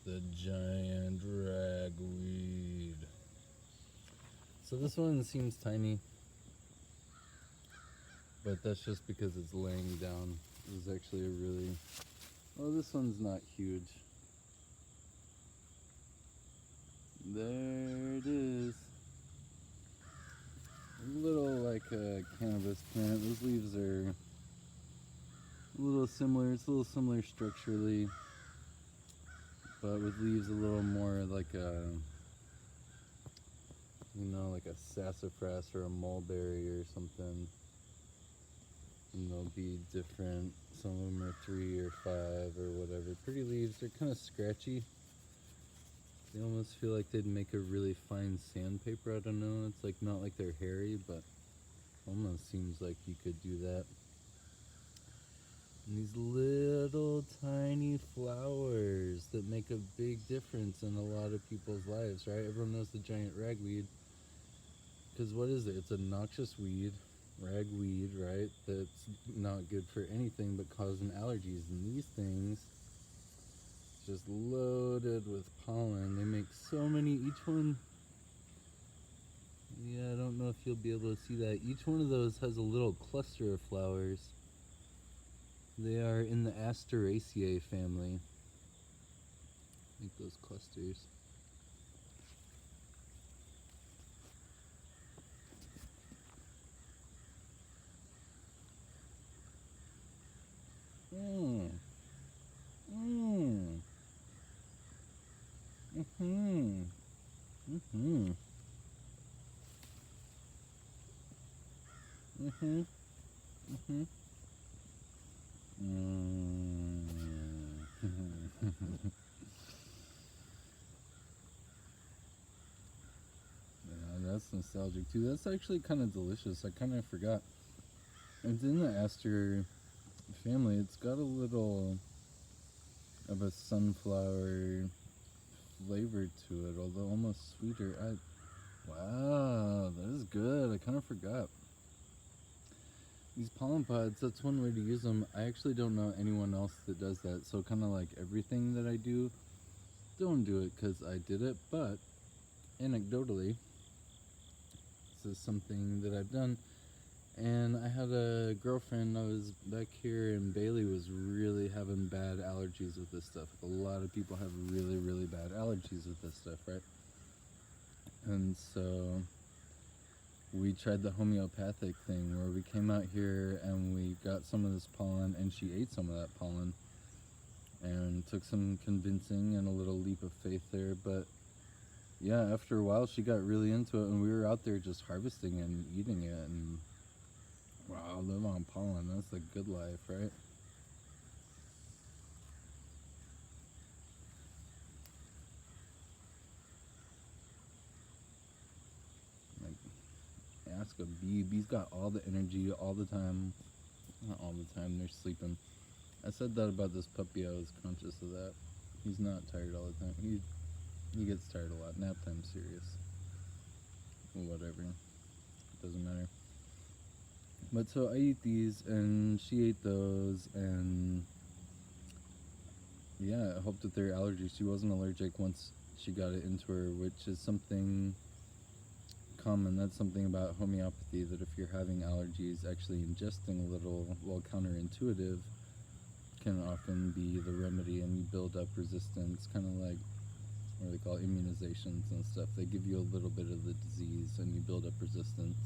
The giant ragweed. So this one seems tiny, but that's just because it's laying down. It's actually a really... Oh, this one's not huge. There it is. A little like a cannabis plant. Those leaves are a little similar. It's a little similar structurally, but with leaves a little more like a, you know, like a sassafras or a mulberry or something. And they'll be different. Some of them are 3 or 5 or whatever. Pretty leaves. They're kind of scratchy. They almost feel like they'd make a really fine sandpaper. I don't know. It's like not like they're hairy, but almost seems like you could do that. And these little tiny flowers that make a big difference in a lot of people's lives, right? Everyone knows the giant ragweed. Because what is it? It's a noxious weed, ragweed, right? That's not good for anything but causing allergies. And these things, just loaded with pollen. They make so many, each one, yeah, I don't know if you'll be able to see that. Each one of those has a little cluster of flowers. They are in the Asteraceae family. Make those clusters. Mmm. Mmm. Mm-hmm. Mm-hmm. Mm-hmm. Mm-hmm. Yeah, that's nostalgic too. That's actually kind of delicious. I kind of forgot. It's in the Aster family. It's got a little of a sunflower flavor to it, although almost sweeter. Wow, that is good. I kind of forgot. These pollen pods, that's one way to use them. I actually don't know anyone else that does that, so kind of like everything that I do, don't do it because I did it, but anecdotally, this is something that I've done. And I had a girlfriend, I was back here, and Bailey was really having bad allergies with this stuff. Like a lot of people have really, really bad allergies with this stuff, right? And so we tried the homeopathic thing where we came out here and we got some of this pollen, and she ate some of that pollen. And took some convincing and a little leap of faith there, but yeah, after a while she got really into it, and we were out there just harvesting and eating it, and wow, live on pollen, that's the good life, right? Like, ask a bee. Bees got all the energy all the time. Not all the time, they're sleeping. I said that about this puppy, I was conscious of that. He's not tired all the time. He gets tired a lot. Nap time serious. Whatever. Doesn't matter. But so I eat these, and she ate those, and yeah, I hope that their allergies. She wasn't allergic once she got it into her, which is something common. That's something about homeopathy, that if you're having allergies, actually ingesting a little, well, counterintuitive, can often be the remedy, and you build up resistance, kind of like what they call immunizations and stuff. They give you a little bit of the disease, and you build up resistance.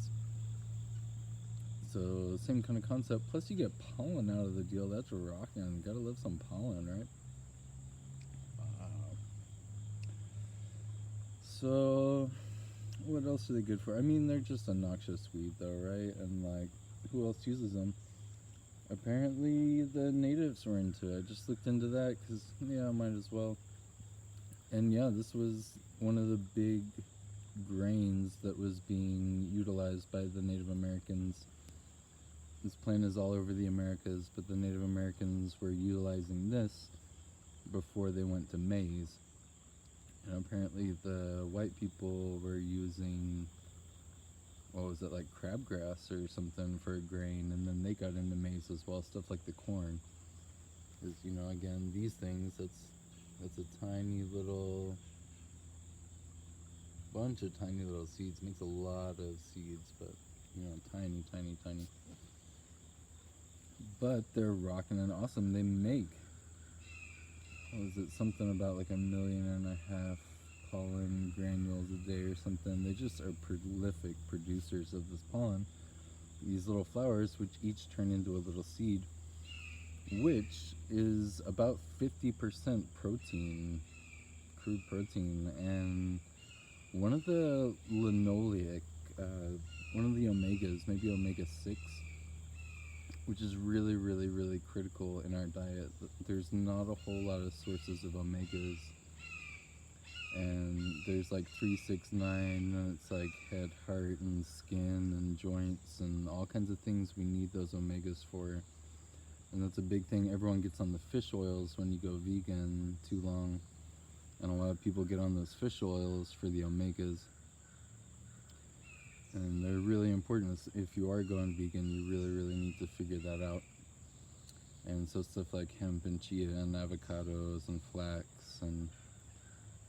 So same kind of concept. Plus you get pollen out of the deal. That's rocking. Gotta love some pollen, right? So what else are they good for? I mean, they're just a noxious weed though, right? And like, who else uses them? Apparently the natives were into it. I just looked into that because, yeah, I might as well. And yeah, this was one of the big grains that was being utilized by the Native Americans. This plant is all over the Americas, but the Native Americans were utilizing this before they went to maize. And apparently the white people were using, what was it, like crabgrass or something for a grain, and then they got into maize as well, stuff like the corn. Because, you know, again, these things, that's It's a tiny little bunch of tiny little seeds. Makes a lot of seeds, but tiny, tiny, tiny. But they're rocking and awesome. They make, what was it, something about like 1.5 million pollen granules a day or something. They just are prolific producers of this pollen. These little flowers, which each turn into a little seed, which is about 50% protein, crude protein, and one of the linoleic, one of the omegas, maybe omega-6, which is really, really, really critical in our diet. There's not a whole lot of sources of omegas, and there's like 3, 6, 9, and it's like head, heart, and skin, and joints, and all kinds of things we need those omegas for. And that's a big thing. Everyone gets on the fish oils when you go vegan too long, and a lot of people get on those fish oils for the omegas, and they're really important. If you are going vegan, you really, really need to figure that out. And so stuff like hemp and chia and avocados and flax and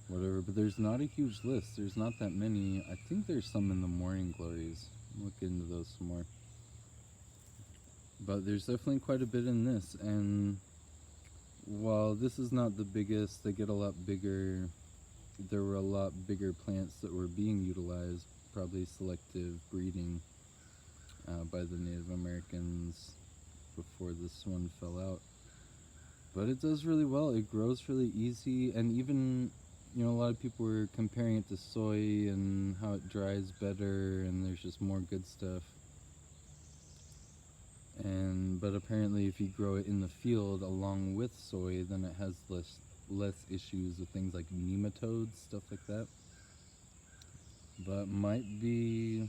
whatever, but there's not a huge list. There's not that many. I think there's some in the morning glories. I'll look into those some more. But there's definitely quite a bit in this, and while this is not the biggest, they get a lot bigger. There were a lot bigger plants that were being utilized, probably selective breeding by the Native Americans before this one fell out. But it does really well. It grows really easy, and even, a lot of people were comparing it to soy and how it dries better, and there's just more good stuff. But apparently if you grow it in the field along with soy, then it has less issues with things like nematodes, stuff like that. But might be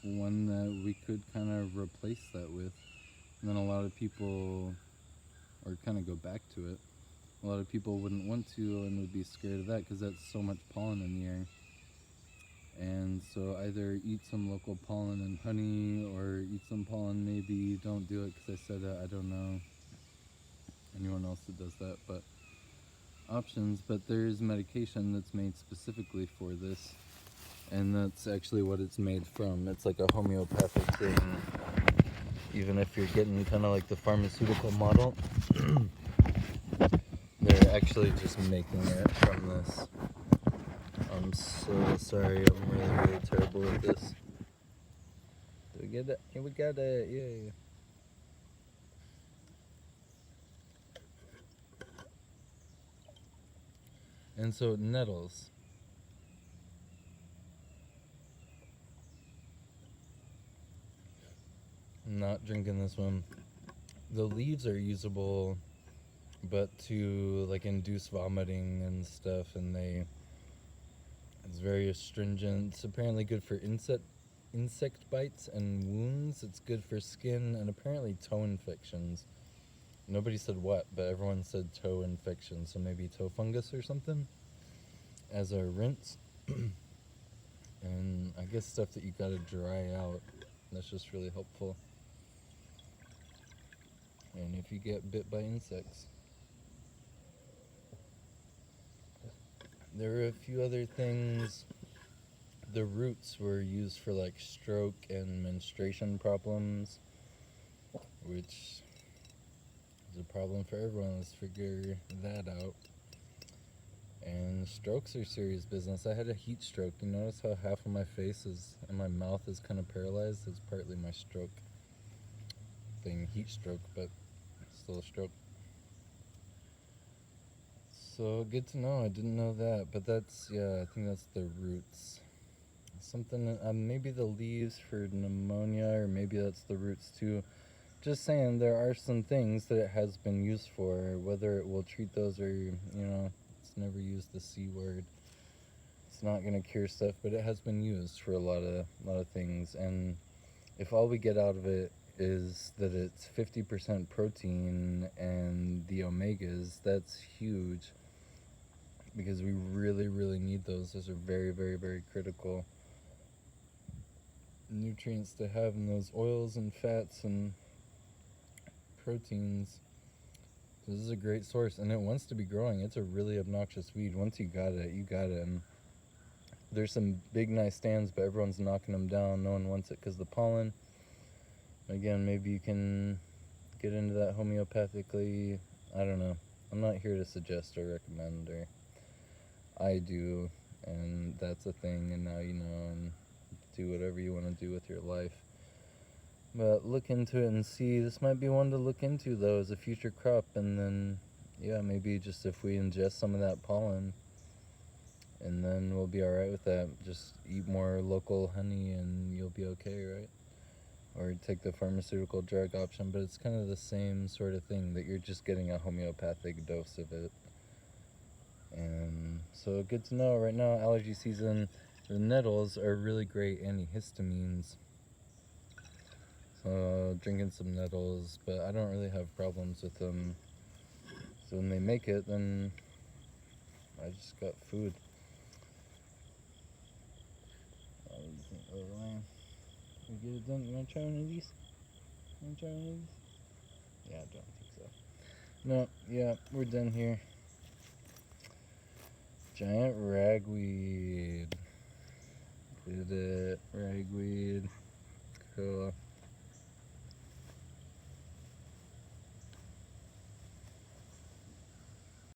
one that we could kind of replace that with. And then a lot of people, or kind of go back to it, a lot of people wouldn't want to and would be scared of that because that's so much pollen in the air. And so either eat some local pollen and honey, or eat some pollen, maybe don't do it because I said I don't know anyone else that does that, but options. But there's medication that's made specifically for this, and that's actually what it's made from. It's like a homeopathic thing, even if you're getting kind of like the pharmaceutical model. They're actually just making it from this. I'm so sorry, I'm really, really terrible at this. Did we get it? Yeah, we got it, yay. And so Nettles. I'm not drinking this one. The leaves are usable, but to like induce vomiting and stuff, and it's very astringent. It's apparently good for insect bites and wounds. It's good for skin and apparently toe infections. Nobody said what, but everyone said toe infection, so maybe toe fungus or something as a rinse. And I guess stuff that you gotta dry out. That's just really helpful. And if you get bit by insects. There were a few other things. The roots were used for like stroke and menstruation problems, which is a problem for everyone. Let's figure that out. And strokes are serious business. I had a heat stroke. You notice how half of my face and my mouth is kind of paralyzed? It's partly my stroke thing, heat stroke, but still a stroke. So good to know. I didn't know that, but I think that's the roots. Something, maybe the leaves for pneumonia, or maybe that's the roots too. Just saying, there are some things that it has been used for. Whether it will treat those, or it's never used the C word. It's not going to cure stuff, but it has been used for a lot of things. And if all we get out of it is that it's 50% protein and the omegas, that's huge, because we really, really need those. Those are very, very, very critical nutrients to have in those oils and fats and proteins. This is a great source, and it wants to be growing. It's a really obnoxious weed. Once you got it, you got it. And there's some big, nice stands, but everyone's knocking them down. No one wants it because the pollen. Again, maybe you can get into that homeopathically. I don't know. I'm not here to suggest or recommend, or I do, and that's a thing, and now you know, and do whatever you want to do with your life. But look into it and see. This might be one to look into, though, as a future crop. And then, yeah, maybe just if we ingest some of that pollen, and then we'll be alright with that. Just eat more local honey and you'll be okay, right? Or take the pharmaceutical drug option. But it's kind of the same sort of thing, that you're just getting a homeopathic dose of it. And so good to know. Right now, allergy season, the nettles are really great antihistamines. So drinking some nettles, but I don't really have problems with them. So when they make it, then I just got food. We get it done. You want to try one of these? You want to try one of these? Yeah, I don't think so. No, yeah, we're done here. Giant ragweed. Did it. Ragweed. Cool.